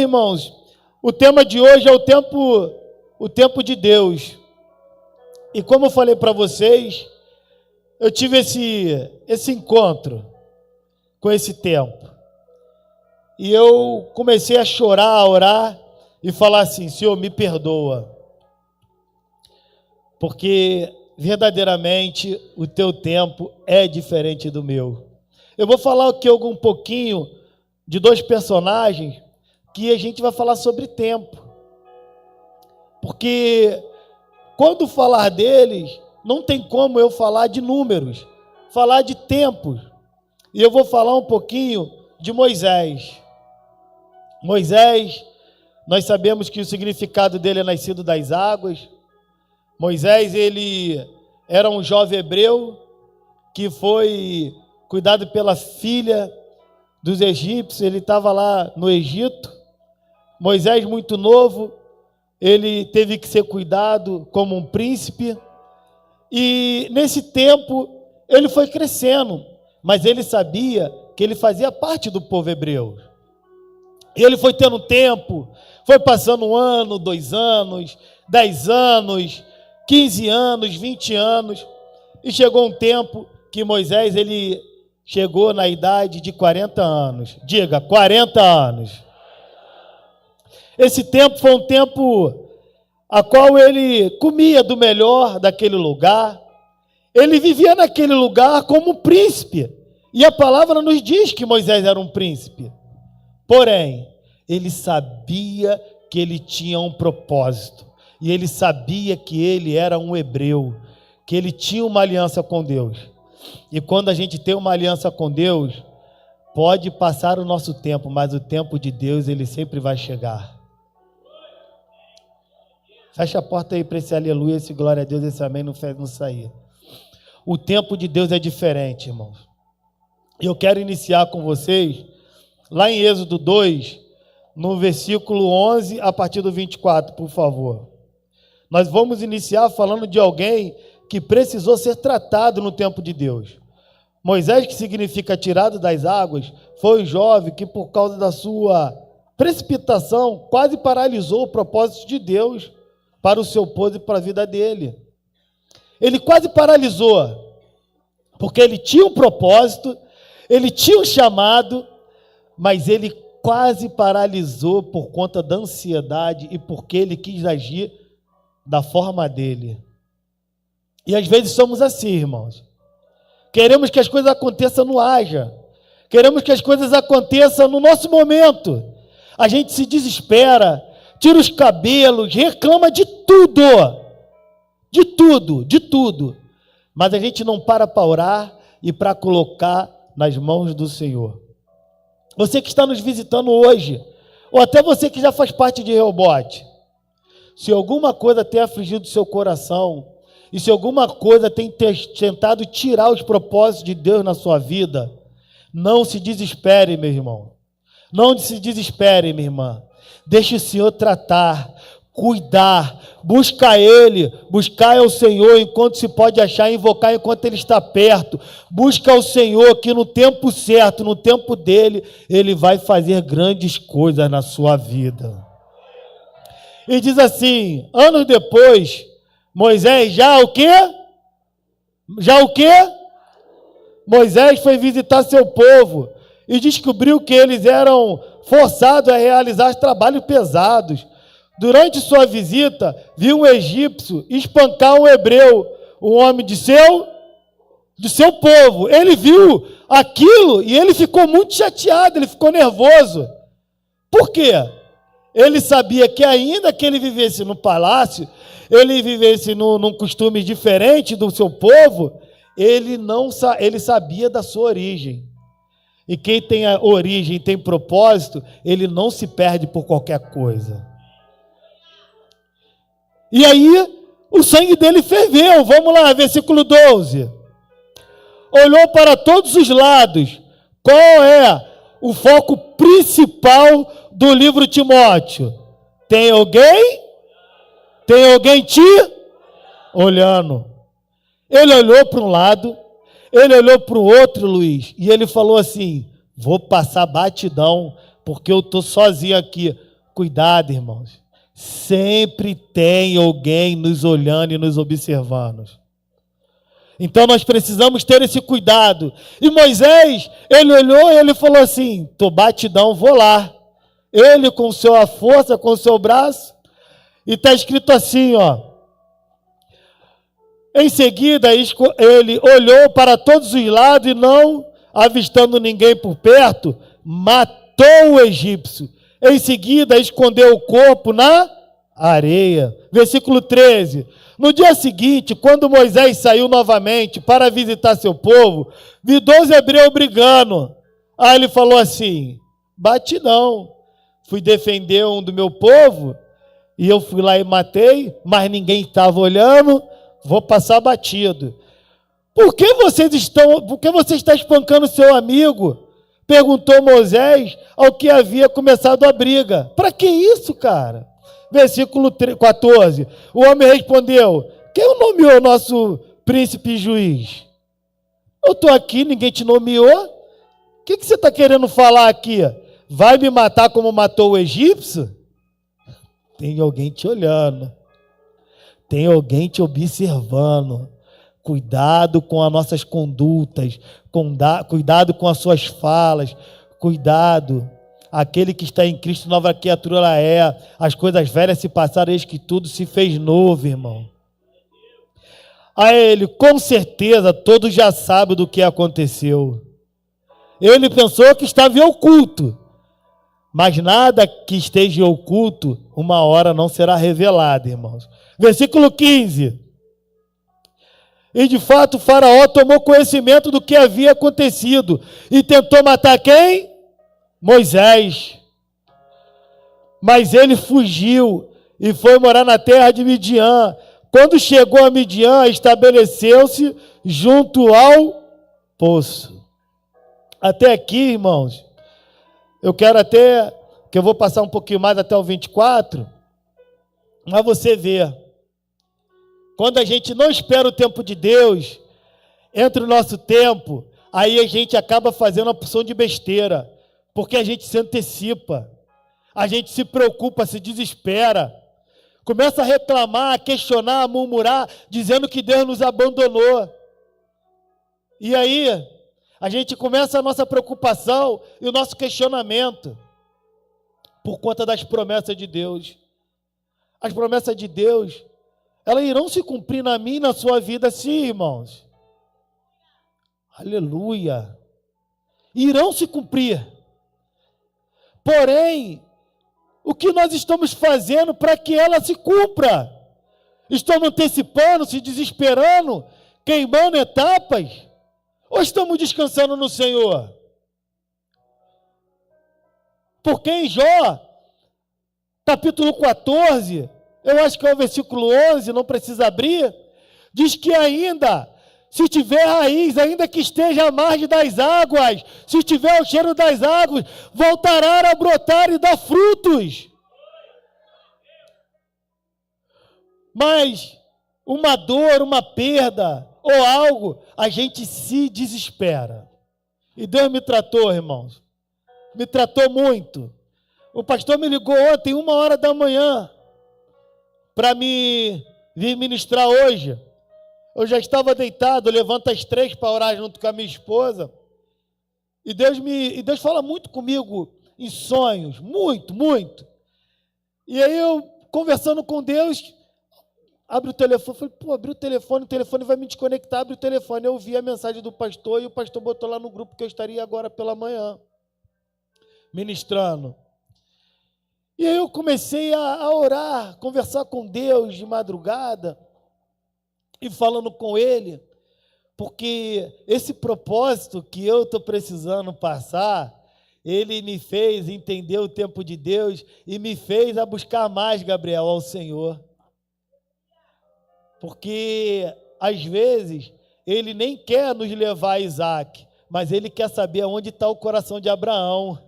irmãos, o tema de hoje é o tempo de Deus. E como eu falei para vocês, eu tive esse encontro com esse tempo. E eu comecei a chorar, a orar e falar assim: Senhor, me perdoa. Porque verdadeiramente o teu tempo é diferente do meu. Eu vou falar aqui um pouquinho de dois personagens que a gente vai falar sobre tempo. Porque quando falar deles, não tem como eu falar de números, falar de tempos. E eu vou falar um pouquinho de Moisés. Moisés, nós sabemos que o significado dele é nascido das águas. Moisés, ele era um jovem hebreu que foi cuidado pela filha dos egípcios. Ele estava lá no Egito. Moisés, muito novo, ele teve que ser cuidado como um príncipe. E nesse tempo, ele foi crescendo, mas ele sabia que ele fazia parte do povo hebreu. E ele foi tendo tempo, foi passando 1 ano, 2 anos, 10 anos, 15 anos, 20 anos, e chegou um tempo que Moisés, ele chegou na idade de 40 anos. Diga, 40 anos. Esse tempo foi um tempo a qual ele comia do melhor daquele lugar. Ele vivia naquele lugar como príncipe. E a palavra nos diz que Moisés era um príncipe. Porém, ele sabia que ele tinha um propósito. E ele sabia que ele era um hebreu, que ele tinha uma aliança com Deus. E quando a gente tem uma aliança com Deus, pode passar o nosso tempo, mas o tempo de Deus, ele sempre vai chegar. Fecha a porta aí para esse aleluia, esse glória a Deus, esse amém não sair. O tempo de Deus é diferente, irmãos. E eu quero iniciar com vocês, lá em Êxodo 2, no versículo 11, a partir do 24, por favor. Nós vamos iniciar falando de alguém que precisou ser tratado no tempo de Deus. Moisés, que significa tirado das águas, foi um jovem que, por causa da sua precipitação, quase paralisou o propósito de Deus para o seu povo e para a vida dele. Ele quase paralisou, porque ele tinha um propósito, ele tinha um chamado, mas ele quase paralisou por conta da ansiedade e porque ele quis agir da forma dele. E às vezes somos assim, irmãos. Queremos que as coisas aconteçam no haja. Queremos que as coisas aconteçam no nosso momento. A gente se desespera, tira os cabelos, reclama de tudo. De tudo, de tudo. Mas a gente não para orar e para colocar nas mãos do Senhor. Você que está nos visitando hoje, ou até você que já faz parte de Rehobote, se alguma coisa tem afligido o seu coração, e se alguma coisa tem tentado tirar os propósitos de Deus na sua vida, não se desespere, meu irmão. Não se desespere, minha irmã. Deixe o Senhor tratar, cuidar, buscar Ele, buscar o Senhor enquanto se pode achar, invocar enquanto Ele está perto. Busca o Senhor que no tempo certo, no tempo dEle, Ele vai fazer grandes coisas na sua vida. E diz assim, anos depois, Moisés já o quê? Já o quê? Moisés foi visitar seu povo e descobriu que eles eram forçados a realizar trabalhos pesados. Durante sua visita, viu um egípcio espancar um hebreu, um homem de seu povo. Ele viu aquilo e ele ficou muito chateado, ele ficou nervoso. Por quê? Ele sabia que ainda que ele vivesse no palácio, ele vivesse num costume diferente do seu povo, ele sabia da sua origem. E quem tem a origem, tem propósito, ele não se perde por qualquer coisa. E aí, o sangue dele ferveu. Vamos lá, versículo 12. Olhou para todos os lados. Qual é o foco principal do livro Timóteo? Tem alguém? Tem alguém te olhando? Ele olhou para um lado, ele olhou para o outro, Luiz, e ele falou assim, vou passar batidão, porque eu estou sozinho aqui. Cuidado, irmãos. Sempre tem alguém nos olhando e nos observando. Então nós precisamos ter esse cuidado. E Moisés, ele olhou e ele falou assim: tô batidão, vou lá. Ele com sua força, com o seu braço. E está escrito assim, ó. Em seguida, ele olhou para todos os lados e não avistando ninguém por perto, matou o egípcio. Em seguida, escondeu o corpo na areia. Versículo 13. No dia seguinte, quando Moisés saiu novamente para visitar seu povo, viu 12 hebreus brigando. Aí ele falou assim: bate não. Fui defender um do meu povo, e eu fui lá e matei, mas ninguém estava olhando, vou passar batido. Por que você está espancando seu amigo? Perguntou Moisés ao que havia começado a briga. Para que isso, cara? Versículo 14. O homem respondeu: quem nomeou nosso príncipe e juiz? Eu estou aqui, ninguém te nomeou. O que você está querendo falar aqui? Vai me matar como matou o egípcio? Tem alguém te olhando. Tem alguém te observando. Cuidado com as nossas condutas. Cuidado com as suas falas. Cuidado. Aquele que está em Cristo, nova criatura ela é. As coisas velhas se passaram, eis que tudo se fez novo, irmão. A ele, com certeza, todos já sabem do que aconteceu. Ele pensou que estava em oculto. Mas nada que esteja em oculto, uma hora não será revelado, irmãos. Versículo 15. E de fato o faraó tomou conhecimento do que havia acontecido e tentou matar quem? Moisés. Mas ele fugiu e foi morar na terra de Midian. Quando chegou a Midian, estabeleceu-se junto ao poço. Até aqui, irmãos, eu quero até, que eu vou passar um pouquinho mais até o 24, mas você vê, quando a gente não espera o tempo de Deus, entra o nosso tempo, aí a gente acaba fazendo uma opção de besteira, porque a gente se antecipa, a gente se preocupa, se desespera, começa a reclamar, a questionar, a murmurar, dizendo que Deus nos abandonou. E aí, a gente começa a nossa preocupação e o nosso questionamento por conta das promessas de Deus. As promessas de Deus, elas irão se cumprir na minha e na sua vida, sim, irmãos. Aleluia. Irão se cumprir. Porém, o que nós estamos fazendo para que ela se cumpra? Estamos antecipando, se desesperando, queimando etapas? Ou estamos descansando no Senhor? Porque em Jó, capítulo 14, eu acho que é o versículo 11, não precisa abrir, diz que ainda, se tiver raiz, ainda que esteja à margem das águas, se tiver o cheiro das águas, voltará a brotar e dar frutos. Mas uma dor, uma perda ou algo, a gente se desespera. E Deus me tratou, irmãos. Me tratou muito. O pastor me ligou ontem, 1h da manhã, para me vir ministrar hoje. Eu já estava deitado, eu levanto às 3 para orar junto com a minha esposa. E Deus fala muito comigo em sonhos, muito, muito. E aí eu, conversando com Deus, abre o telefone, falei, abri o telefone vai me desconectar, abre o telefone. Eu vi a mensagem do pastor e o pastor botou lá no grupo que eu estaria agora pela manhã, ministrando. E aí eu comecei a orar, conversar com Deus de madrugada e falando com Ele, porque esse propósito que eu estou precisando passar, Ele me fez entender o tempo de Deus e me fez a buscar mais, Gabriel, ao Senhor. Porque, às vezes, Ele nem quer nos levar a Isaac, mas Ele quer saber onde está o coração de Abraão.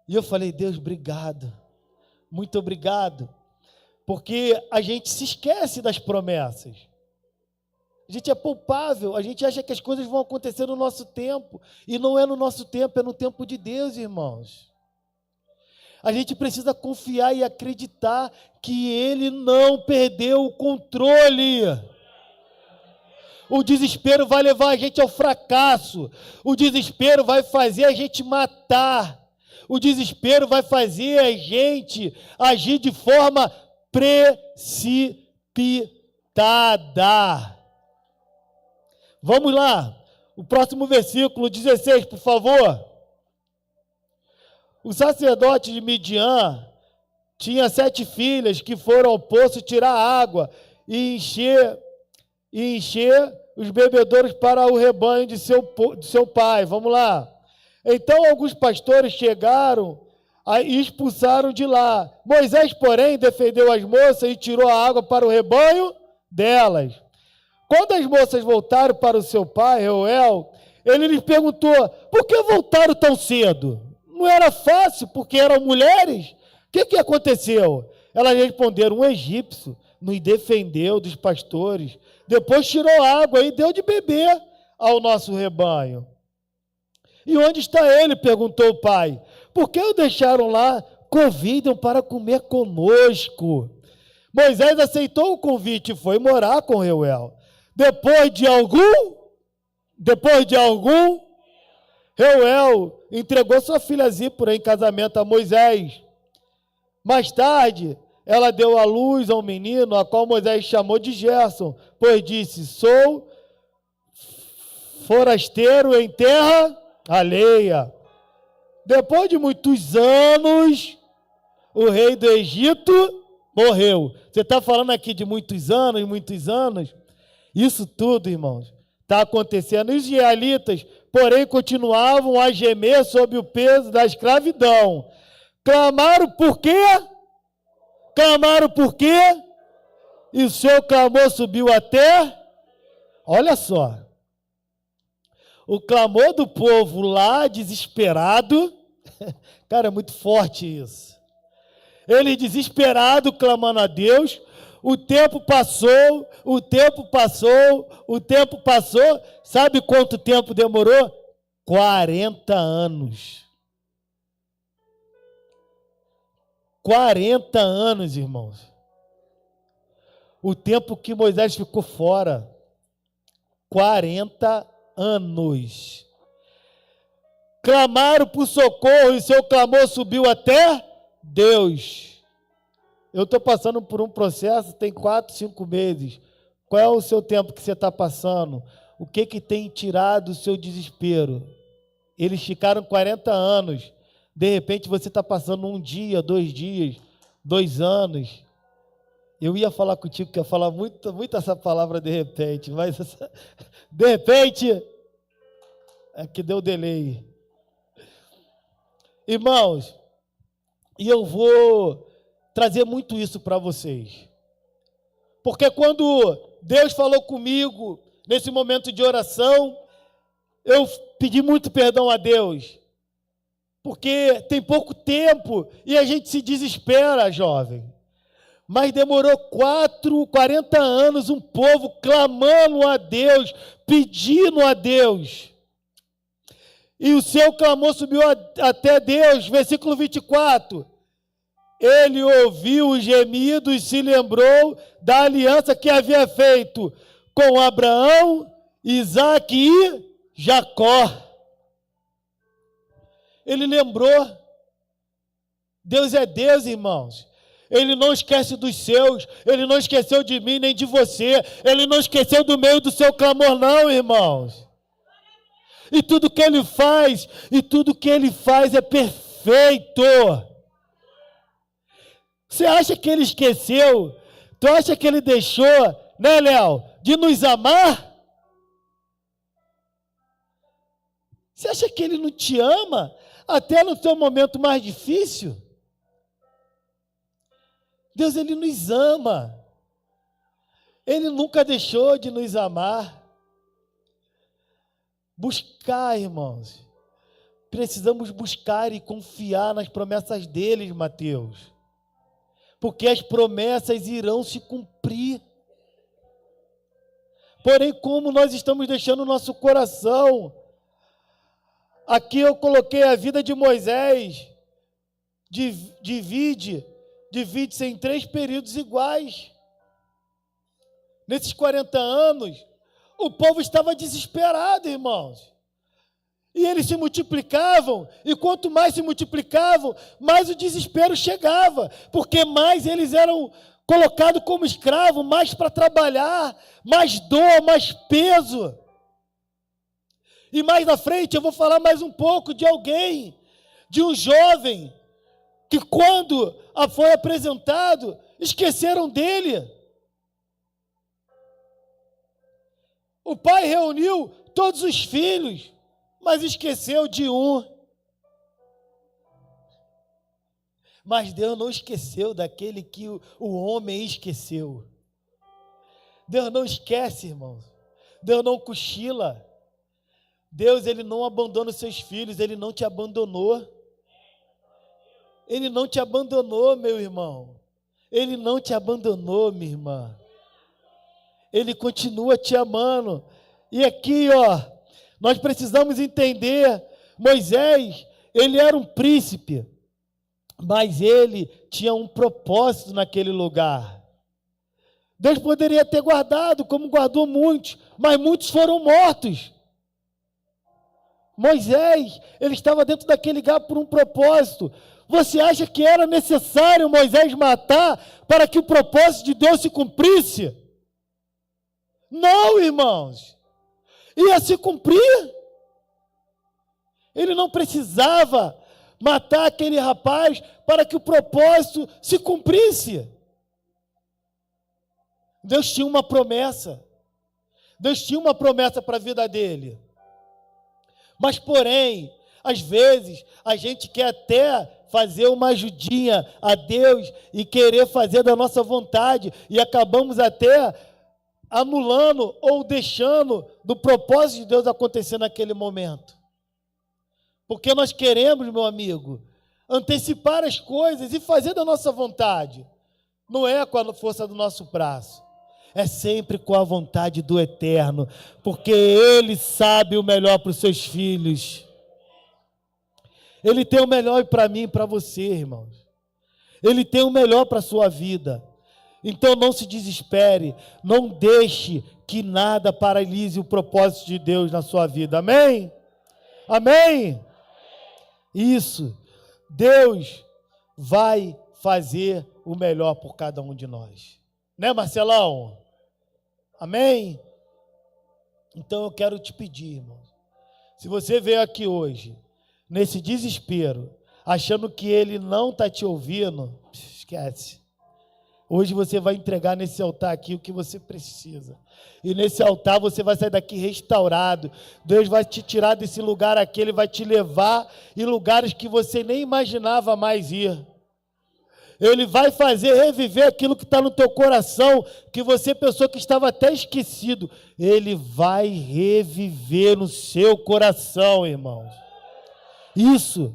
E eu falei, Deus, obrigado, muito obrigado, porque a gente se esquece das promessas. A gente é poupável, a gente acha que as coisas vão acontecer no nosso tempo, e não é no nosso tempo, é no tempo de Deus, irmãos. A gente precisa confiar e acreditar que Ele não perdeu o controle. O desespero vai levar a gente ao fracasso. O desespero vai fazer a gente matar. O desespero vai fazer a gente agir de forma precipitada. Vamos lá. O próximo versículo 16, por favor. O sacerdote de Midian tinha 7 filhas que foram ao poço tirar água e encher os bebedouros para o rebanho de seu pai. Vamos lá. Então alguns pastores chegaram e expulsaram de lá. Moisés, porém, defendeu as moças e tirou a água para o rebanho delas. Quando as moças voltaram para o seu pai, Reuel, ele lhes perguntou: por que voltaram tão cedo? Não era fácil, porque eram mulheres? O que aconteceu? Elas responderam: um egípcio nos defendeu dos pastores, depois tirou água e deu de beber ao nosso rebanho. E onde está ele? Perguntou o pai. Por que o deixaram lá? Convidam para comer conosco. Moisés aceitou o convite e foi morar com Reuel. Depois de algum, Reuel entregou sua filha Zípora em casamento a Moisés. Mais tarde, ela deu à luz a um menino, a qual Moisés chamou de Gerson, pois disse: sou forasteiro em terra alheia. Depois de muitos anos, o rei do Egito morreu. Você está falando aqui de muitos anos? Isso tudo, irmãos, está acontecendo. E os israelitas, porém, continuavam a gemer sob o peso da escravidão. Clamaram por quê? E o seu clamor subiu até... Olha só. O clamor do povo lá, desesperado... Cara, é muito forte isso. Ele desesperado, clamando a Deus. O tempo passou. Sabe quanto tempo demorou? 40 anos. 40 anos, irmãos. O tempo que Moisés ficou fora. 40 anos. Clamaram por socorro e seu clamor subiu até Deus. Eu estou passando por um processo, tem 4, 5 meses. Qual é o seu tempo que você está passando? O que tem tirado o seu desespero? Eles ficaram 40 anos. De repente você está passando 1 dia, 2 dias, 2 anos. Eu ia falar contigo, que eu ia falar muito essa palavra de repente, mas de repente é que deu delay. Irmãos, e eu vou trazer muito isso para vocês. Porque quando Deus falou comigo, nesse momento de oração, eu pedi muito perdão a Deus. Porque tem pouco tempo e a gente se desespera, jovem. Mas demorou 40 anos um povo clamando a Deus, pedindo a Deus. E o seu clamor subiu até Deus, versículo 24. Ele ouviu os gemidos e se lembrou da aliança que havia feito com Abraão, Isaque e Jacó. Ele lembrou. Deus é Deus, irmãos. Ele não esquece dos seus. Ele não esqueceu de mim nem de você. Ele não esqueceu do meio do seu clamor, não, irmãos. E tudo que ele faz é perfeito. Você acha que ele esqueceu? Tu acha que ele deixou, né, Léo, de nos amar? Você acha que ele não te ama até no seu momento mais difícil? Deus, ele nos ama. Ele nunca deixou de nos amar. Buscar, irmãos. Precisamos buscar e confiar nas promessas dele, Mateus. Porque as promessas irão se cumprir. Porém, como nós estamos deixando o nosso coração... Aqui eu coloquei a vida de Moisés. divide-se em 3 períodos iguais. Nesses 40 anos, o povo estava desesperado, irmãos. E eles se multiplicavam, e quanto mais se multiplicavam, mais o desespero chegava, porque mais eles eram colocados como escravos, mais para trabalhar, mais dor, mais peso. E mais na frente eu vou falar mais um pouco de alguém, de um jovem, que quando foi apresentado, esqueceram dele. O pai reuniu todos os filhos, mas esqueceu de um. Mas Deus não esqueceu daquele que o homem esqueceu. Deus não esquece, irmãos. Deus não cochila. Deus, Ele não abandona os seus filhos, Ele não te abandonou. Ele não te abandonou, meu irmão. Ele não te abandonou, minha irmã. Ele continua te amando. E aqui, nós precisamos entender, Moisés, ele era um príncipe, mas ele tinha um propósito naquele lugar. Deus poderia ter guardado, como guardou muitos, mas muitos foram mortos. Moisés, ele estava dentro daquele lugar por um propósito. Você acha que era necessário Moisés matar para que o propósito de Deus se cumprisse? Não, irmãos. Ia se cumprir. Ele não precisava matar aquele rapaz para que o propósito se cumprisse. Deus tinha uma promessa. Deus tinha uma promessa para a vida dele. Mas, porém, às vezes, a gente quer até fazer uma ajudinha a Deus e querer fazer da nossa vontade e acabamos até anulando ou deixando do propósito de Deus acontecer naquele momento. Porque nós queremos, meu amigo, antecipar as coisas e fazer da nossa vontade. Não é com a força do nosso braço. É sempre com a vontade do Eterno, porque Ele sabe o melhor para os seus filhos. Ele tem o melhor para mim e para você, irmãos. Ele tem o melhor para a sua vida. Então não se desespere, não deixe que nada paralise o propósito de Deus na sua vida. Amém? Amém? Isso. Deus vai fazer o melhor por cada um de nós. Né, Marcelão? Amém? Então eu quero te pedir, irmão. Se você veio aqui hoje, nesse desespero, achando que Ele não está te ouvindo, esquece. Hoje você vai entregar nesse altar aqui o que você precisa. E nesse altar você vai sair daqui restaurado. Deus vai te tirar desse lugar aqui, Ele vai te levar em lugares que você nem imaginava mais ir. Ele vai fazer reviver aquilo que está no teu coração, que você pensou que estava até esquecido. Ele vai reviver no seu coração, irmãos. Isso.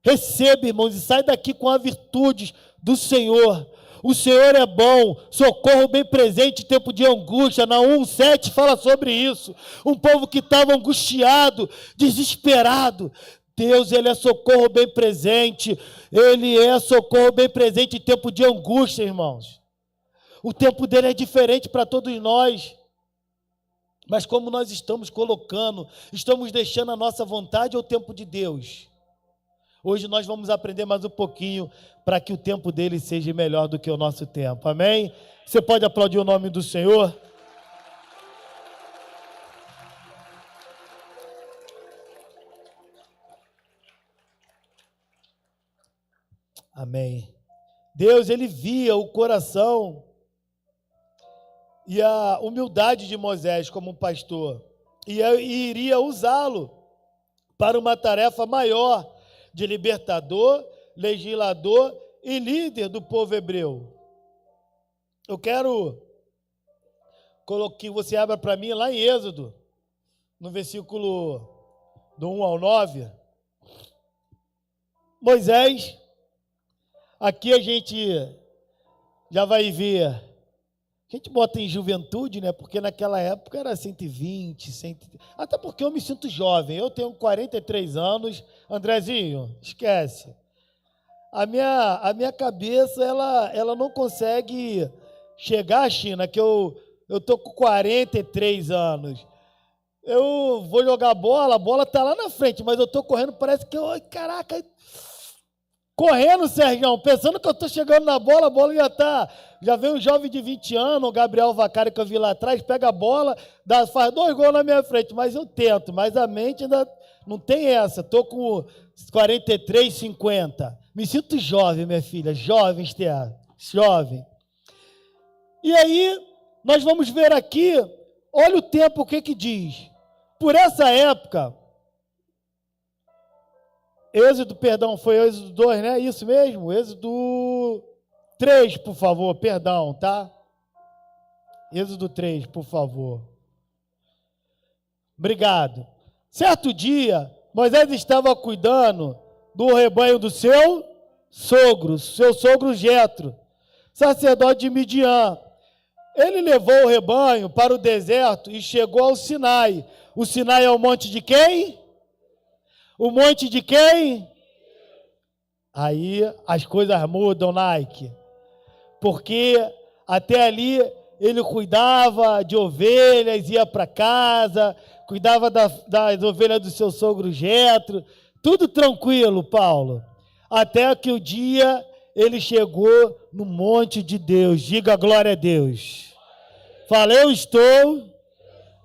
Receba, irmãos, e sai daqui com as virtudes do Senhor. O Senhor é bom, socorro bem presente em tempo de angústia. Naum 7 fala sobre isso. Um povo que estava angustiado, desesperado. Deus, Ele é socorro bem presente. Ele é socorro bem presente em tempo de angústia, irmãos. O tempo dele é diferente para todos nós. Mas como nós estamos colocando, estamos deixando a nossa vontade ao tempo de Deus. Hoje nós vamos aprender mais um pouquinho para que o tempo dele seja melhor do que o nosso tempo. Amém? Você pode aplaudir o nome do Senhor? Amém. Deus, Ele via o coração e a humildade de Moisés como pastor e iria usá-lo para uma tarefa maior de libertador, legislador e líder do povo hebreu. Eu quero que você abra para mim lá em Êxodo, no versículo do 1 ao 9. Moisés, aqui a gente já vai ver, a gente bota em juventude, né? Porque naquela época era 120, 100, até porque eu me sinto jovem, eu tenho 43 anos, Andrezinho, esquece. a minha cabeça, ela não consegue chegar, China, que eu tô com 43 anos. Eu vou jogar bola, a bola tá lá na frente, mas eu tô correndo, parece que caraca, correndo, Sergião, pensando que eu tô chegando na bola, a bola já vem um jovem de 20 anos, o Gabriel Vacari, que eu vi lá atrás, pega a bola, faz 2 gols na minha frente, mas eu tento, mas a mente ainda não tem essa, tô com 43, 50. Me sinto jovem, minha filha, jovem, Esther, jovem. E aí, nós vamos ver aqui, olha o tempo, o que diz. Por essa época, foi Êxodo 2, né? Isso mesmo? Êxodo 3, por favor, perdão, tá? Êxodo 3, por favor. Obrigado. Certo dia, Moisés estava cuidando do rebanho do seu sogro Jetro, sacerdote de Midian. Ele levou o rebanho para o deserto e chegou ao Sinai. O Sinai é o monte de quem? O monte de quem? Aí as coisas mudam, Nike. Porque até ali ele cuidava de ovelhas, ia para casa, cuidava das ovelhas do seu sogro Jetro. Tudo tranquilo, Paulo. Até que o dia ele chegou no monte de Deus. Diga glória a Deus. Falei, eu estou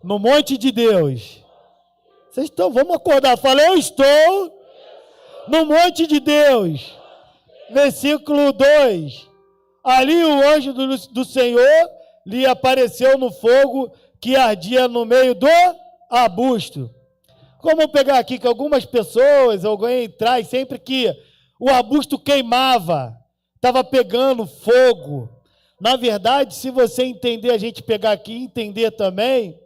no monte de Deus. Vocês estão, vamos acordar. Falei, eu estou no monte de Deus. Versículo 2. Ali o anjo do Senhor lhe apareceu no fogo que ardia no meio do arbusto. Vamos pegar aqui que algumas pessoas, alguém traz sempre que o arbusto queimava, estava pegando fogo. Na verdade, se você entender, a gente pegar aqui e entender também,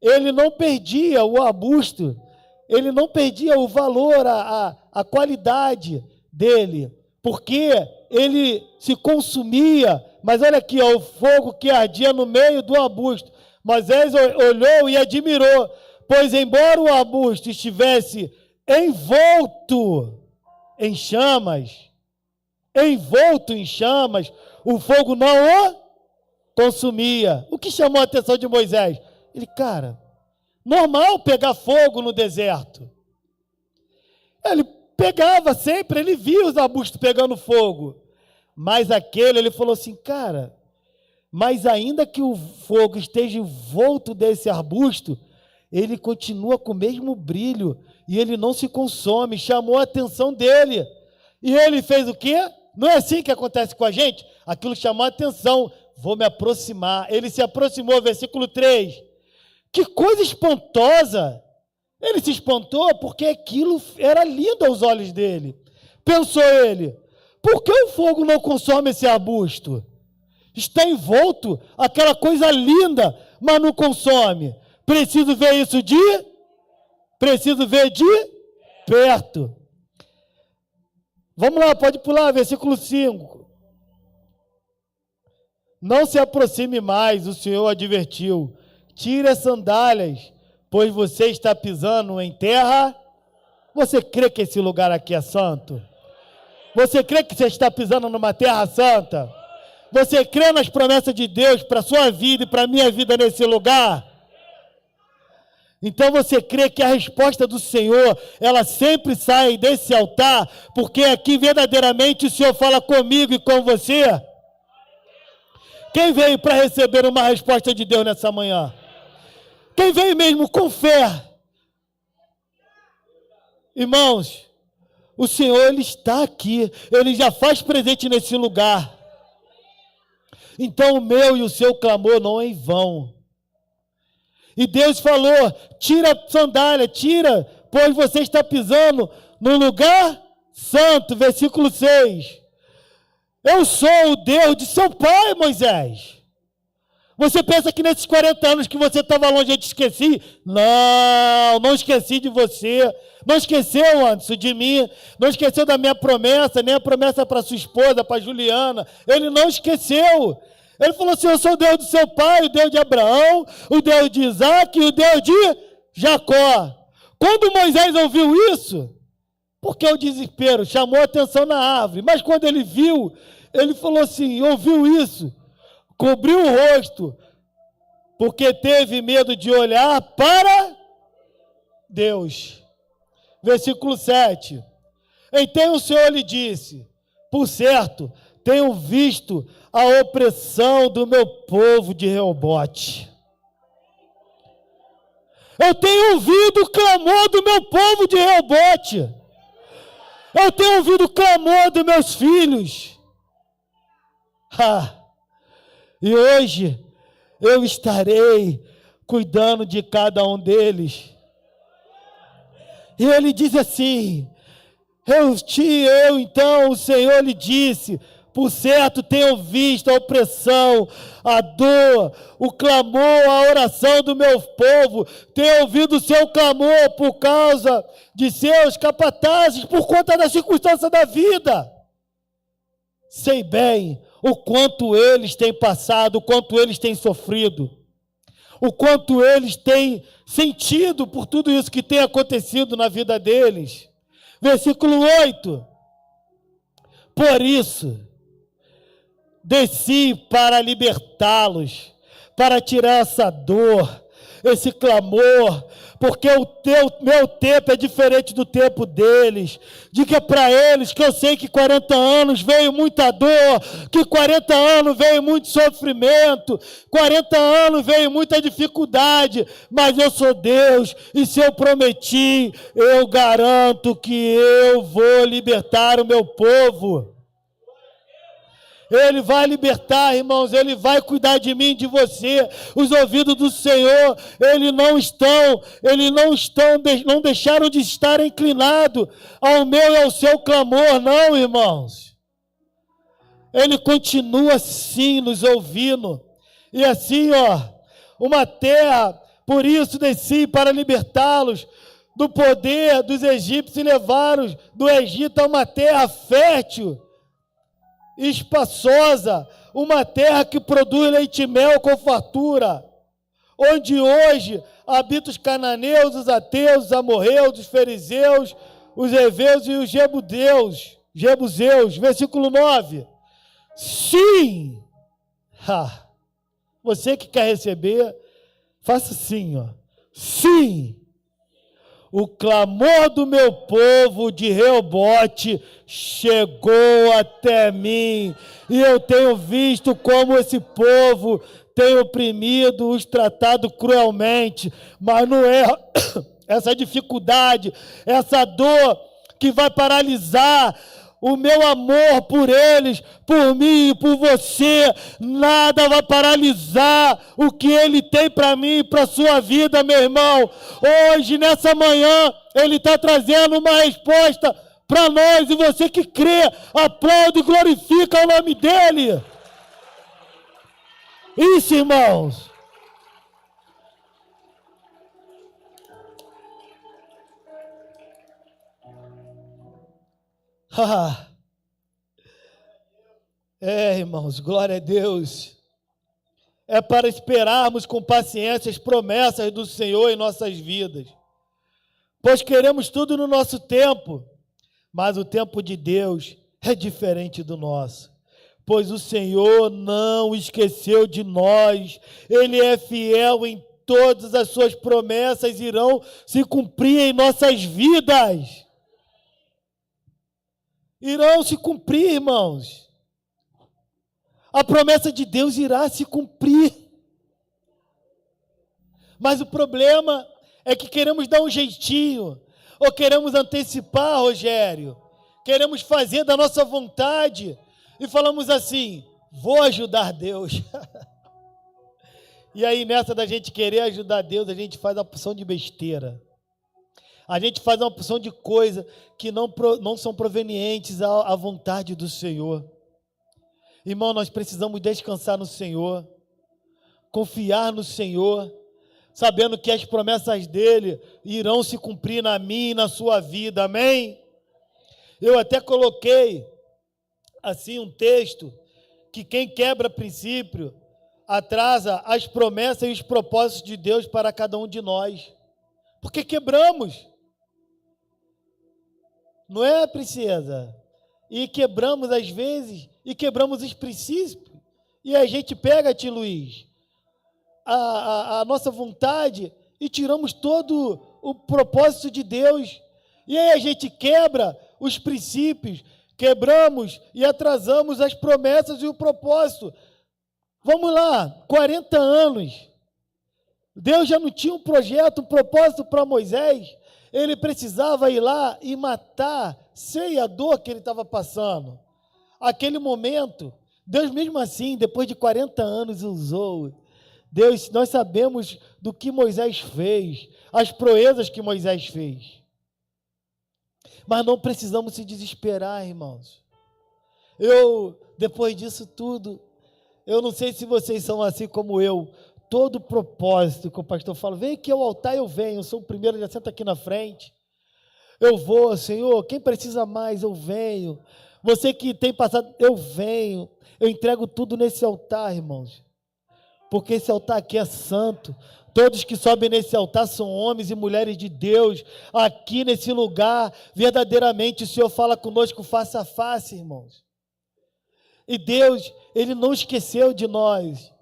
ele não perdia o arbusto, ele não perdia o valor, a qualidade dele, porque ele se consumia. Mas olha aqui, ó, o fogo que ardia no meio do arbusto. Moisés olhou e admirou, pois embora o arbusto estivesse envolto em chamas, o fogo não o consumia. O que chamou a atenção de Moisés? Ele, cara, normal pegar fogo no deserto. Ele pegava sempre, ele via os arbustos pegando fogo. Mas ele falou assim, cara, mas ainda que o fogo esteja envolto desse arbusto, ele continua com o mesmo brilho e ele não se consome. Chamou a atenção dele. E ele fez o quê? Não é assim que acontece com a gente? Aquilo chamou a atenção. Vou me aproximar. Ele se aproximou, versículo 3. Que coisa espantosa! Ele se espantou porque aquilo era lindo aos olhos dele. Pensou ele, por que o fogo não consome esse arbusto? Está envolto, aquela coisa linda, mas não consome. Preciso ver de perto. Vamos lá, pode pular, versículo 5. Não se aproxime mais, o Senhor advertiu. Tire as sandálias, pois você está pisando em terra. Você crê que esse lugar aqui é santo? Você crê que você está pisando numa terra santa? Você crê nas promessas de Deus para a sua vida e para a minha vida nesse lugar? Então você crê que a resposta do Senhor, ela sempre sai desse altar, porque aqui verdadeiramente o Senhor fala comigo e com você? Quem veio para receber uma resposta de Deus nessa manhã? Quem veio mesmo com fé? Irmãos, o Senhor, Ele está aqui, Ele já faz presente nesse lugar. Então o meu e o seu clamor não é em vão. E Deus falou, tira a sandália, tira, pois você está pisando no lugar santo. Versículo 6. Eu sou o Deus de seu pai, Moisés. Você pensa que nesses 40 anos que você estava longe eu te esqueci? Não, não esqueci de você. Não esqueceu, Anderson, de mim. Não esqueceu da minha promessa, nem a promessa para sua esposa, para Juliana. Ele não esqueceu. Ele falou assim, eu sou o Deus do seu pai, o Deus de Abraão, o Deus de Isaac e o Deus de Jacó. Quando Moisés ouviu isso, Porque o desespero chamou a atenção na árvore. Mas quando ele viu, ele falou assim, ouviu isso, cobriu o rosto, porque teve medo de olhar para Deus. Versículo 7. Então o Senhor lhe disse, por certo, tenho visto a opressão do meu povo de Reobote. Eu tenho ouvido o clamor do meu povo de Reobote. Eu tenho ouvido o clamor dos meus filhos. E hoje eu estarei cuidando de cada um deles. E ele diz assim, então o Senhor lhe disse, por certo tenho visto a opressão, a dor, o clamor, a oração do meu povo, tenho ouvido o seu clamor por causa de seus capatazes, por conta das circunstâncias da vida. Sei bem o quanto eles têm passado, o quanto eles têm sofrido, o quanto eles têm sentido por tudo isso que tem acontecido na vida deles. Versículo 8. Por isso, desci para libertá-los, para tirar essa dor, esse clamor, porque meu tempo é diferente do tempo deles. Diga para eles que eu sei que 40 anos veio muita dor, que 40 anos veio muito sofrimento, 40 anos veio muita dificuldade, mas eu sou Deus, e se eu prometi, eu garanto que eu vou libertar o meu povo. Ele vai libertar, irmãos, Ele vai cuidar de mim, de você. Os ouvidos do Senhor, não deixaram de estar inclinados ao meu e ao seu clamor, não, irmãos. Ele continua assim nos ouvindo. E assim, uma terra, por isso desci para libertá-los do poder dos egípcios e levaram do Egito a uma terra fértil, espaçosa, uma terra que produz leite e mel com fartura, onde hoje habitam os cananeus, os ateus, os amorreus, os fariseus, os heveus e os jebuseus. Versículo 9. Sim! Você que quer receber, faça assim, Sim! O clamor do meu povo de Reobote chegou até mim, e eu tenho visto como esse povo tem oprimido, os tratado cruelmente, mas não é essa dificuldade, essa dor que vai paralisar o meu amor por eles, por mim e por você. Nada vai paralisar o que Ele tem para mim e para a sua vida, meu irmão. Hoje, nessa manhã, Ele está trazendo uma resposta para nós, e você que crê, aplaude e glorifica o nome dEle. Isso, irmãos. Irmãos, glória a Deus. É para esperarmos com paciência as promessas do Senhor em nossas vidas, pois queremos tudo no nosso tempo, mas o tempo de Deus é diferente do nosso, pois o Senhor não esqueceu de nós. Ele é fiel em todas as suas promessas, irão se cumprir em nossas vidas. Irão se cumprir, irmãos. A promessa de Deus irá se cumprir. Mas o problema é que queremos dar um jeitinho, ou queremos antecipar, Rogério. Queremos fazer da nossa vontade e falamos assim: vou ajudar Deus. E aí, nessa da gente querer ajudar Deus, a gente faz a opção de besteira. A gente faz uma opção de coisa que não são provenientes à vontade do Senhor. Irmão, nós precisamos descansar no Senhor, confiar no Senhor, sabendo que as promessas dEle irão se cumprir na minha e na sua vida, amém? Eu até coloquei assim um texto, que quem quebra princípio atrasa as promessas e os propósitos de Deus para cada um de nós, porque quebramos. Não é, princesa? E quebramos às vezes, e quebramos os princípios. E a gente pega, tio Luiz, a nossa vontade e tiramos todo o propósito de Deus. E aí a gente quebra os princípios, quebramos e atrasamos as promessas e o propósito. Vamos lá, 40 anos. Deus já não tinha um projeto, um propósito para Moisés. Ele precisava ir lá e matar, sei a dor que ele estava passando. Aquele momento, Deus mesmo assim, depois de 40 anos, usou. Deus, nós sabemos do que Moisés fez, as proezas que Moisés fez. Mas não precisamos se desesperar, irmãos. Depois disso tudo, eu não sei se vocês são assim como eu. Todo propósito que o pastor fala, vem aqui ao altar, eu venho, eu sou o primeiro, já senta aqui na frente. Eu vou, Senhor, quem precisa mais, eu venho. Você que tem passado, eu venho. Eu entrego tudo nesse altar, irmãos. Porque esse altar aqui é santo. Todos que sobem nesse altar são homens e mulheres de Deus. Aqui nesse lugar, verdadeiramente o Senhor fala conosco face a face, irmãos. E Deus, Ele não esqueceu de nós.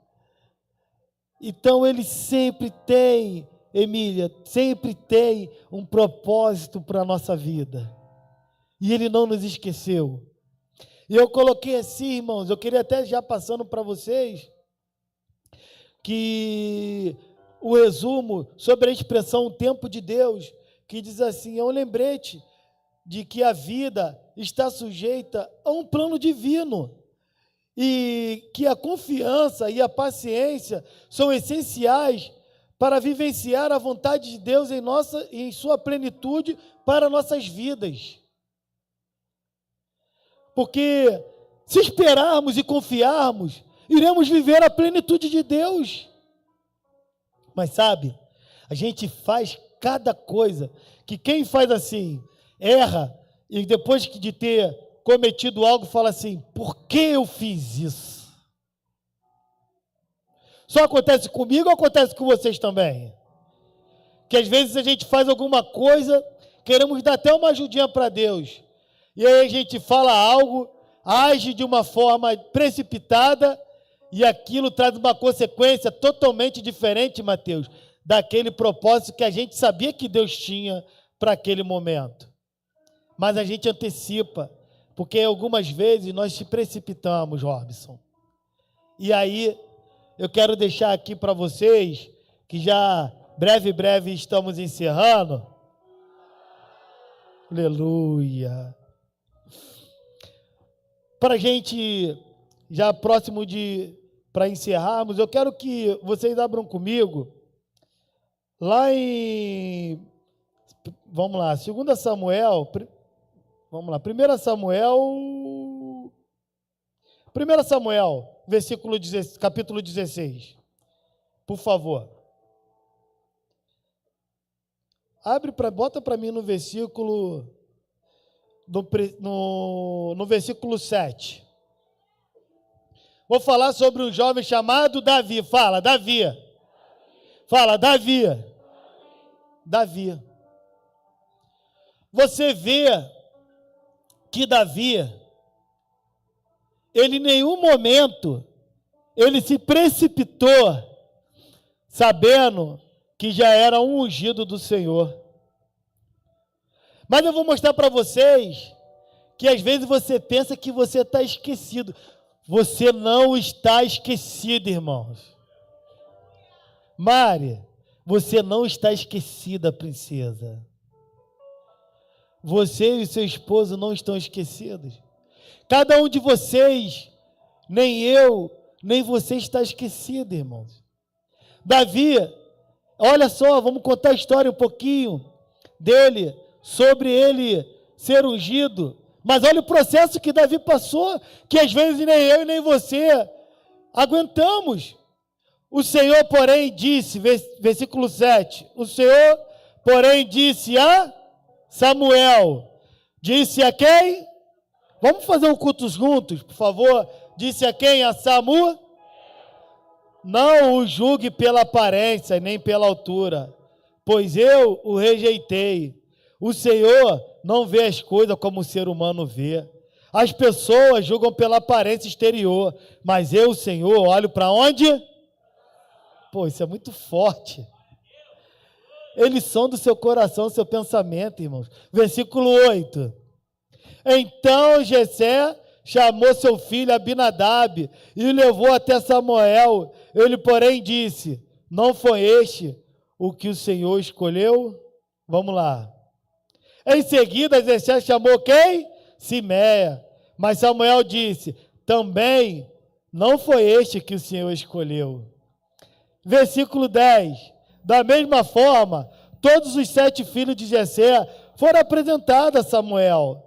Então Ele sempre tem, Emília, sempre tem um propósito para a nossa vida. E Ele não nos esqueceu. E eu coloquei assim, irmãos, eu queria até já passando para vocês, que o resumo sobre a expressão o tempo de Deus, que diz assim, é um lembrete de que a vida está sujeita a um plano divino. E que a confiança e a paciência são essenciais para vivenciar a vontade de Deus em sua plenitude para nossas vidas. Porque se esperarmos e confiarmos, iremos viver a plenitude de Deus. Mas sabe, a gente faz cada coisa que quem faz assim, erra, e depois de ter cometido algo, fala assim, por que eu fiz isso? Só acontece comigo ou acontece com vocês também? Que às vezes a gente faz alguma coisa, queremos dar até uma ajudinha para Deus, e aí a gente fala algo, age de uma forma precipitada, e aquilo traz uma consequência totalmente diferente, Mateus, daquele propósito que a gente sabia que Deus tinha para aquele momento. Mas a gente antecipa, porque algumas vezes nós se precipitamos, Robson. E aí, eu quero deixar aqui para vocês, que já breve estamos encerrando. Aleluia. Para a gente, já próximo para encerrarmos, eu quero que vocês abram comigo, lá em, vamos lá, 2 Samuel, vamos lá, 1 Samuel, capítulo 16, por favor. Bota para mim no versículo, no versículo 7. Vou falar sobre um jovem chamado Davi. Fala, Davi. Fala, Davi. Davi. Você vê que Davi, ele em nenhum momento, ele se precipitou, sabendo que já era um ungido do Senhor. Mas eu vou mostrar para vocês, que às vezes você pensa que você está esquecido. Você não está esquecido, irmãos. Mari, você não está esquecida, princesa. Você e seu esposo não estão esquecidos. Cada um de vocês, nem eu, nem você está esquecido, irmãos. Davi, olha só, vamos contar a história um pouquinho dele, sobre ele ser ungido. Mas olha o processo que Davi passou, que às vezes nem eu e nem você aguentamos. O Senhor, porém, disse, versículo 7, o Senhor, porém, disse a Samuel, disse a quem? Vamos fazer um culto juntos, por favor. Disse a quem? A Samuel. Não o julgue pela aparência, nem pela altura, pois eu o rejeitei. O Senhor não vê as coisas como o ser humano vê. As pessoas julgam pela aparência exterior, mas eu, Senhor, olho para onde? Pô, isso é muito forte. Eles são do seu coração, do seu pensamento, irmãos. Versículo 8. Então Jessé chamou seu filho Abinadab e o levou até Samuel. Ele, porém, disse: não foi este o que o Senhor escolheu? Vamos lá. Em seguida, Jessé chamou quem? Simeia. Mas Samuel disse: também não foi este que o Senhor escolheu. Versículo 10. Da mesma forma, todos os 7 filhos de Jessé foram apresentados a Samuel.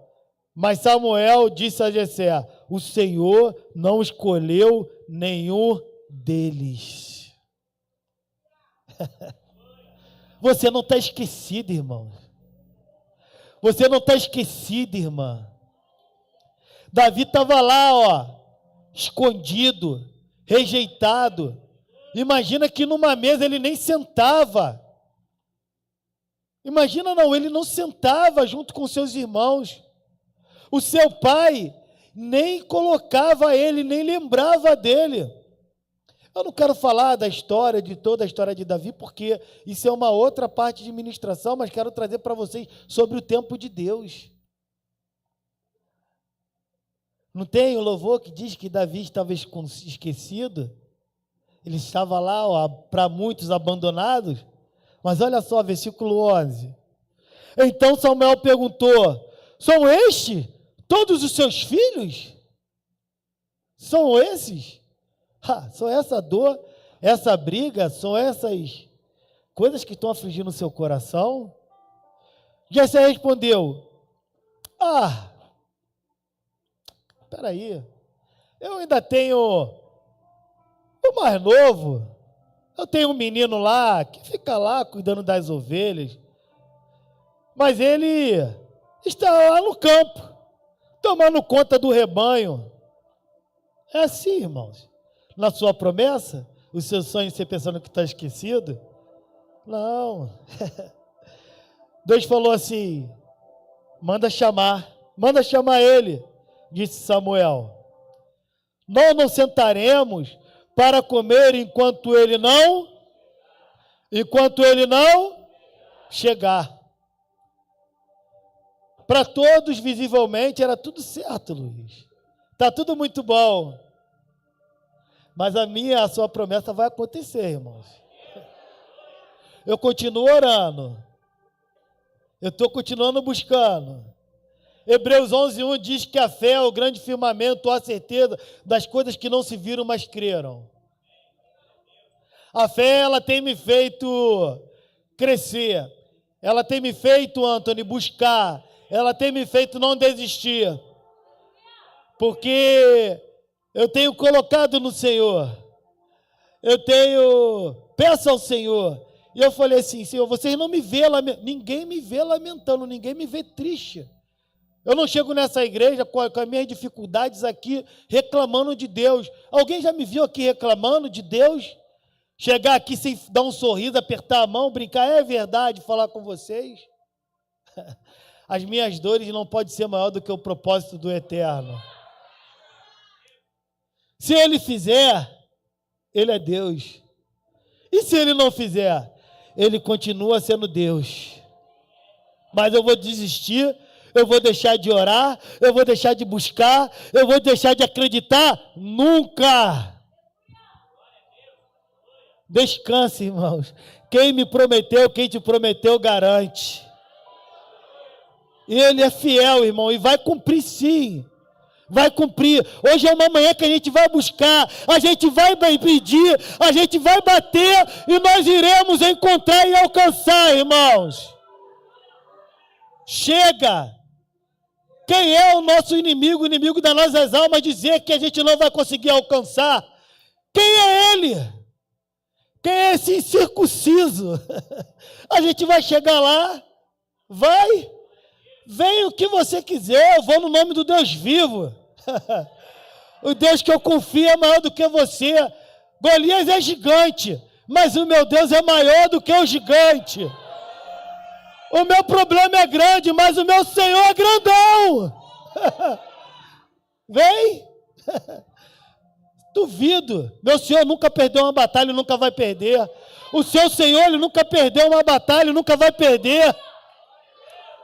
Mas Samuel disse a Jessé: o Senhor não escolheu nenhum deles. Você não está esquecido, irmão. Você não está esquecido, irmã. Davi estava lá, escondido, rejeitado. Imagina que numa mesa ele nem sentava. Imagina não, ele não sentava junto com seus irmãos. O seu pai nem colocava ele, nem lembrava dele. Eu não quero falar da história, de toda a história de Davi, porque isso é uma outra parte de ministração, mas quero trazer para vocês sobre o tempo de Deus. Não tem o louvor que diz que Davi estava esquecido? Ele estava lá, para muitos abandonados. Mas olha só, versículo 11. Então Samuel perguntou: são estes todos os seus filhos? São esses? São essa dor, essa briga, são essas coisas que estão afligindo o seu coração? Jessé respondeu: espera aí, eu ainda tenho o mais novo, eu tenho um menino lá, que fica lá cuidando das ovelhas, mas ele está lá no campo, tomando conta do rebanho. É assim, irmãos. Na sua promessa, o seu sonho você pensando que está esquecido? Não. Deus falou assim: manda chamar ele, disse Samuel. Nós não sentaremos para comer enquanto ele não chegar. Para todos, visivelmente, era tudo certo, Luiz. Está tudo muito bom. Mas a sua promessa vai acontecer, irmãos. Eu continuo orando. Eu estou continuando buscando. Hebreus 11:1 diz que a fé é o grande firmamento, a certeza das coisas que não se viram, mas creram. A fé, ela tem me feito crescer. Ela tem me feito, Antônio, buscar. Ela tem me feito não desistir. Porque eu tenho colocado no Senhor. Peço ao Senhor. E eu falei assim: Senhor, vocês não me vê lamentando. Ninguém me vê lamentando, ninguém me vê triste. Eu não chego nessa igreja com as minhas dificuldades aqui, reclamando de Deus. Alguém já me viu aqui reclamando de Deus? Chegar aqui sem dar um sorriso, apertar a mão, brincar, é verdade, falar com vocês? As minhas dores não podem ser maior do que o propósito do Eterno. Se Ele fizer, Ele é Deus. E se Ele não fizer, Ele continua sendo Deus. Mas eu vou desistir, eu vou deixar de orar, eu vou deixar de buscar, eu vou deixar de acreditar? Nunca! Descanse, irmãos. Quem me prometeu, quem te prometeu, garante. Ele é fiel, irmão, e vai cumprir sim. Vai cumprir. Hoje é uma manhã que a gente vai buscar, a gente vai pedir, a gente vai bater e nós iremos encontrar e alcançar, irmãos. Chega! Quem é o nosso inimigo, o inimigo das nossas almas, dizer que a gente não vai conseguir alcançar? Quem é ele? Quem é esse incircunciso? A gente vai chegar lá, vai, vem o que você quiser, eu vou no nome do Deus vivo. O Deus que eu confio é maior do que você. Golias é gigante, mas o meu Deus é maior do que o gigante. O meu problema é grande, mas o meu Senhor é grandão. Vem. Duvido. Meu Senhor nunca perdeu uma batalha e nunca vai perder. O seu Senhor, Ele nunca perdeu uma batalha e nunca vai perder.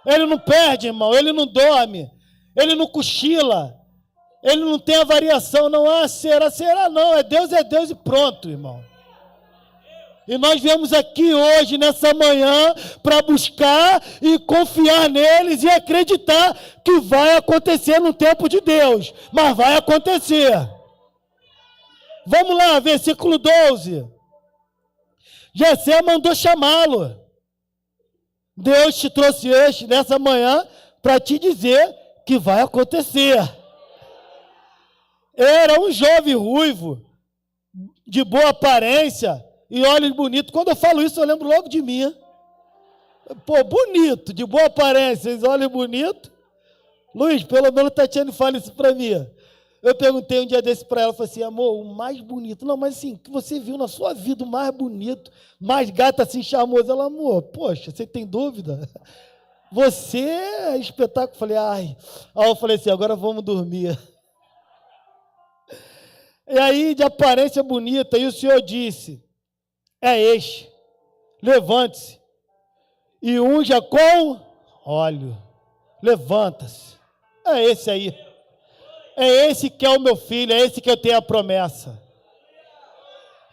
Ele não perde, irmão. Ele não dorme. Ele não cochila. Ele não tem a variação. Não, será não. É Deus e pronto, irmão. E nós viemos aqui hoje, nessa manhã, para buscar e confiar neles e acreditar que vai acontecer no tempo de Deus. Mas vai acontecer. Vamos lá, versículo 12. Jessé mandou chamá-lo. Deus te trouxe nessa manhã para te dizer que vai acontecer. Era um jovem ruivo, de boa aparência e olhos bonitos. Quando eu falo isso, eu lembro logo de mim. Pô, bonito, de boa aparência e olhos bonitos. Luiz, pelo menos Tatiana fala isso para mim. Eu perguntei um dia desse para ela, falei assim, amor, o mais bonito. Não, mas assim, que você viu na sua vida o mais bonito, mais gata assim, charmoso. Ela, amor, poxa, você tem dúvida? Você é espetáculo. Falei, ai. Aí eu falei assim, agora vamos dormir. E aí, de aparência bonita, e o Senhor disse, é este, levante-se e unja com óleo. Levanta-se. É esse aí. É esse que é o meu filho, é esse que eu tenho a promessa.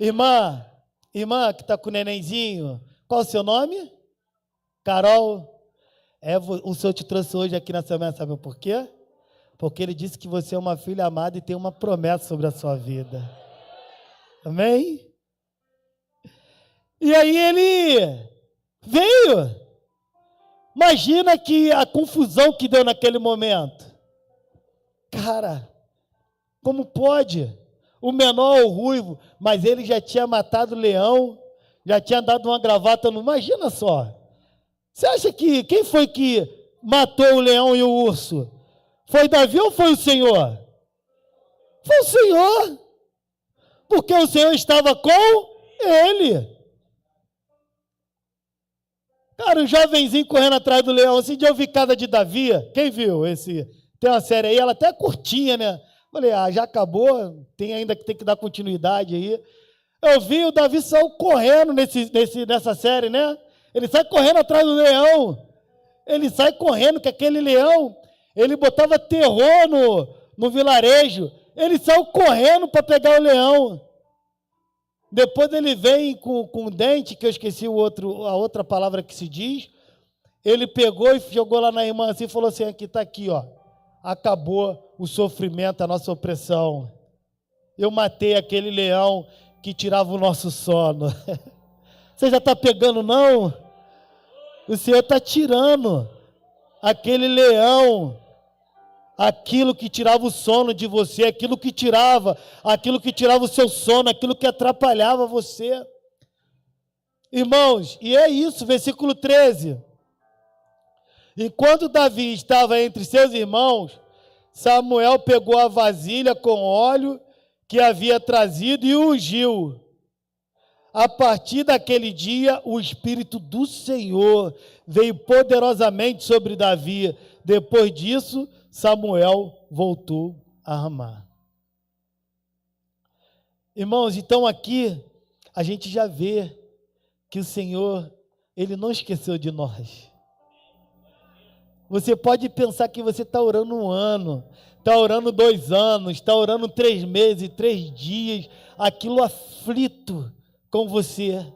Irmã que está com o nenenzinho, qual o seu nome? Carol. O Senhor te trouxe hoje aqui na semana, sabe por quê? Porque Ele disse que você é uma filha amada e tem uma promessa sobre a sua vida. Amém? E aí ele veio. Imagina que a confusão que deu naquele momento. Cara, como pode? O menor, o ruivo, mas ele já tinha matado o leão, já tinha dado uma gravata no... Imagina só. Você acha que quem foi que matou o leão e o urso? Foi Davi ou foi o Senhor? Foi o Senhor. Porque o Senhor estava com ele. Cara, um jovenzinho correndo atrás do leão, assim, de ouvi-cada de Davi. Quem viu esse? Tem uma série aí, ela até é curtinha, né? Falei, já acabou, tem que dar continuidade aí. Eu vi, o Davi saiu correndo nessa série, né? Ele sai correndo atrás do leão. Ele sai correndo, que aquele leão, ele botava terror no vilarejo. Ele saiu correndo para pegar o leão. Depois ele vem com o dente, que eu esqueci a outra palavra que se diz. Ele pegou e jogou lá na irmã assim e falou assim, aqui está aqui, ó. Acabou o sofrimento, a nossa opressão. Eu matei aquele leão que tirava o nosso sono. Você já está pegando, não? O Senhor está tirando aquele leão, aquilo que tirava o sono de você, aquilo que tirava o seu sono, aquilo que atrapalhava você. Irmãos, e é isso, versículo 13. Enquanto Davi estava entre seus irmãos, Samuel pegou a vasilha com óleo que havia trazido e ungiu. A partir daquele dia, o Espírito do Senhor veio poderosamente sobre Davi. Depois disso, Samuel voltou a Ramá. Irmãos, então aqui a gente já vê que o Senhor, Ele não esqueceu de nós. Você pode pensar que você está orando 1 ano, está orando 2 anos, está orando 3 meses, 3 dias, aquilo aflito com você.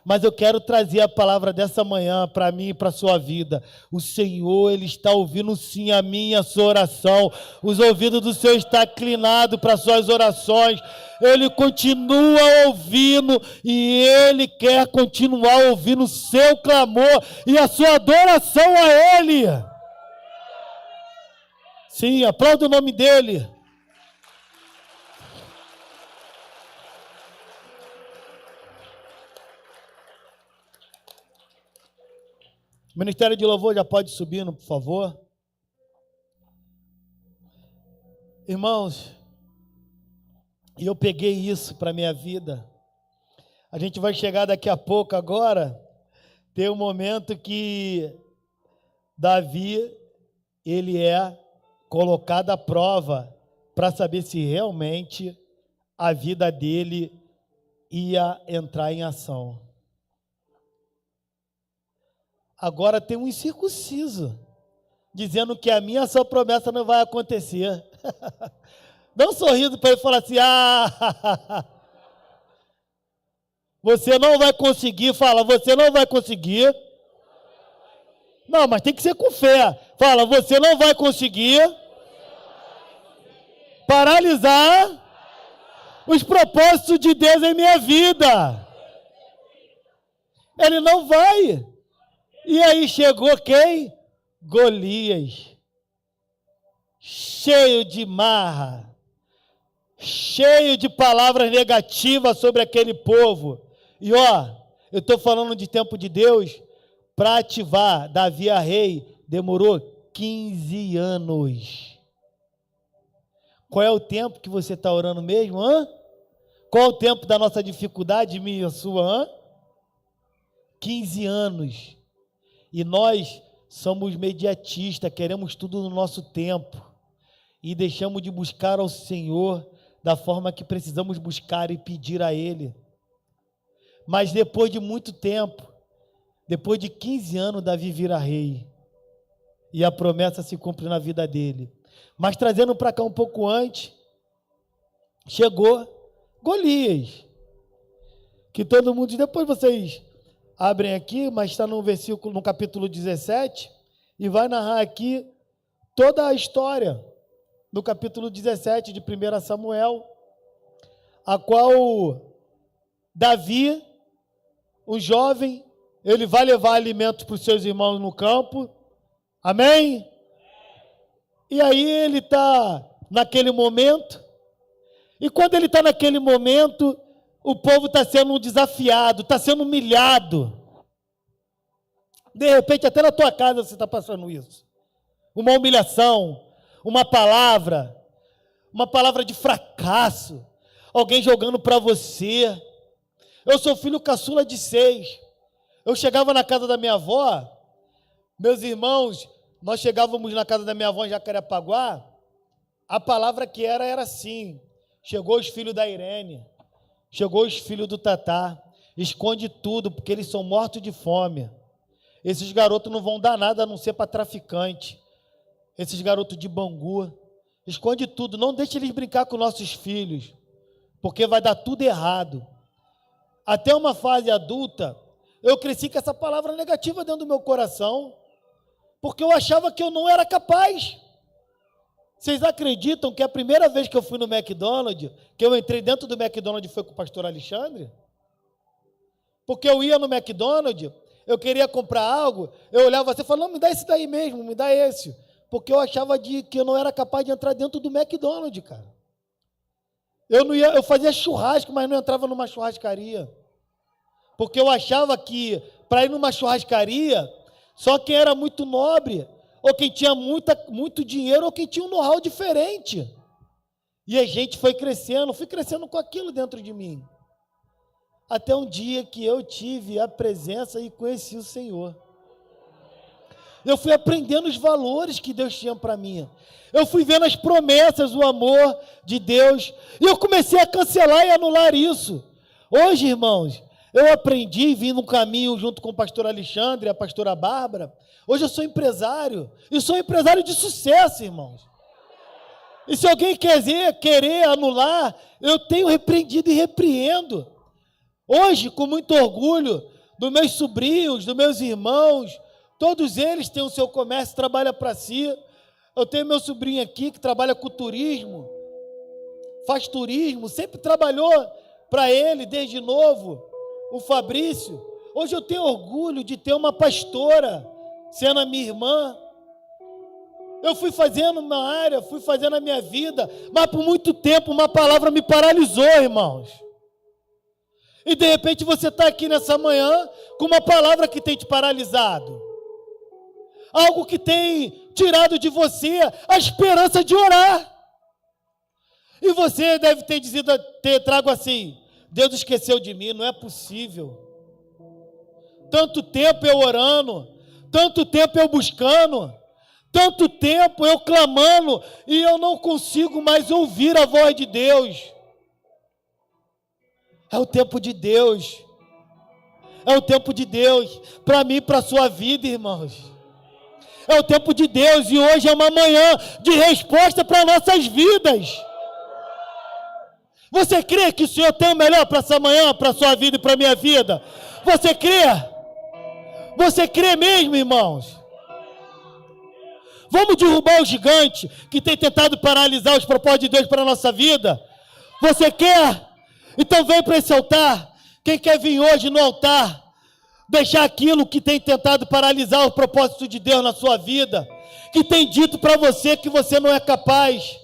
Mas eu quero trazer a palavra dessa manhã para mim e para a sua vida. O Senhor, Ele está ouvindo sim a minha, a sua oração. Os ouvidos do Senhor estão inclinados para as suas orações. Ele continua ouvindo e Ele quer continuar ouvindo o seu clamor e a sua adoração a Ele. Sim, aplauda o nome dEle. O Ministério de Louvor já pode subir, por favor. Irmãos, e eu peguei isso para a minha vida. A gente vai chegar daqui a pouco agora. Tem um momento que Davi, ele é colocado à prova para saber se realmente a vida dele ia entrar em ação. Agora tem um incircunciso dizendo que a minha sua promessa não vai acontecer. Dá um sorriso para ele e fala assim: você não vai conseguir. Fala, você não vai conseguir. Não, mas tem que ser com fé. Fala, você não vai conseguir paralisar os propósitos de Deus em minha vida. Ele não vai. E aí chegou quem? Golias. Cheio de marra. Cheio de palavras negativas sobre aquele povo. E eu estou falando de tempo de Deus. Para ativar Davi a rei, demorou 15 anos. Qual é o tempo que você está orando mesmo? Qual é o tempo da nossa dificuldade, minha, sua? 15 anos. E nós somos mediatistas, queremos tudo no nosso tempo. E deixamos de buscar ao Senhor da forma que precisamos buscar e pedir a Ele. Mas depois de muito tempo, depois de 15 anos, Davi vira rei. E a promessa se cumpre na vida dele. Mas trazendo para cá um pouco antes, chegou Golias. Que todo mundo, depois vocês abrem aqui, mas está no versículo, no capítulo 17, e vai narrar aqui toda a história do capítulo 17 de 1 Samuel, a qual Davi, o jovem, ele vai levar alimento para os seus irmãos no campo. Amém? E aí ele está naquele momento. E quando ele está naquele momento, o povo está sendo desafiado, está sendo humilhado. De repente, até na tua casa você está passando isso. Uma humilhação, uma palavra de fracasso. Alguém jogando para você. Eu sou filho caçula de 6. Eu chegava na casa da minha avó, meus irmãos, nós chegávamos na casa da minha avó em Jacarepaguá, a palavra que era assim: chegou os filhos da Irene, chegou os filhos do Tatá, esconde tudo, porque eles são mortos de fome. Esses garotos não vão dar nada a não ser para traficante. Esses garotos de Bangu, esconde tudo, não deixe eles brincar com nossos filhos, porque vai dar tudo errado. Até uma fase adulta, eu cresci com essa palavra negativa dentro do meu coração, porque eu achava que eu não era capaz. Vocês acreditam que a primeira vez que eu fui no McDonald's, que eu entrei dentro do McDonald's foi com o pastor Alexandre? Porque eu ia no McDonald's, eu queria comprar algo, eu olhava assim e falava, não, me dá esse daí mesmo, me dá esse. Porque eu achava que eu não era capaz de entrar dentro do McDonald's, cara. Eu fazia churrasco, mas não entrava numa churrascaria. Porque eu achava que para ir numa churrascaria, só quem era muito nobre, ou quem tinha muito dinheiro, ou quem tinha um know-how diferente. E a gente foi crescendo, fui crescendo com aquilo dentro de mim. Até um dia que eu tive a presença e conheci o Senhor. Eu fui aprendendo os valores que Deus tinha para mim. Eu fui vendo as promessas, o amor de Deus, e eu comecei a cancelar e anular isso. Hoje, irmãos, eu aprendi, vim num caminho junto com o pastor Alexandre e a pastora Bárbara. Hoje eu sou empresário, e sou empresário de sucesso, irmãos. E se alguém querer anular, eu tenho repreendido e repreendo. Hoje, com muito orgulho, dos meus sobrinhos, dos meus irmãos, todos eles têm o seu comércio, trabalham para si. Eu tenho meu sobrinho aqui que trabalha com turismo, faz turismo, sempre trabalhou para ele desde novo. O Fabrício, hoje eu tenho orgulho de ter uma pastora, sendo a minha irmã. Eu fui fazendo uma área, fui fazendo a minha vida, mas por muito tempo uma palavra me paralisou, irmãos. E de repente você está aqui nessa manhã com uma palavra que tem te paralisado. Algo que tem tirado de você a esperança de orar. E você deve ter trago assim: Deus esqueceu de mim, não é possível. tanto tempo eu orando, tanto tempo eu buscando, tanto tempo eu clamando, e eu não consigo mais ouvir a voz de Deus. É o tempo de Deus. É o tempo de Deus para mim e para a sua vida, irmãos. É o tempo de Deus, e hoje é uma manhã de resposta para nossas vidas. Você crê que o Senhor tem o melhor para essa manhã, para a sua vida e para a minha vida? Você crê? Você crê mesmo, irmãos? Vamos derrubar o gigante que tem tentado paralisar os propósitos de Deus para a nossa vida? Você quer? Então vem para esse altar. Quem quer vir hoje no altar, deixar aquilo que tem tentado paralisar o propósito de Deus na sua vida, que tem dito para você que você não é capaz,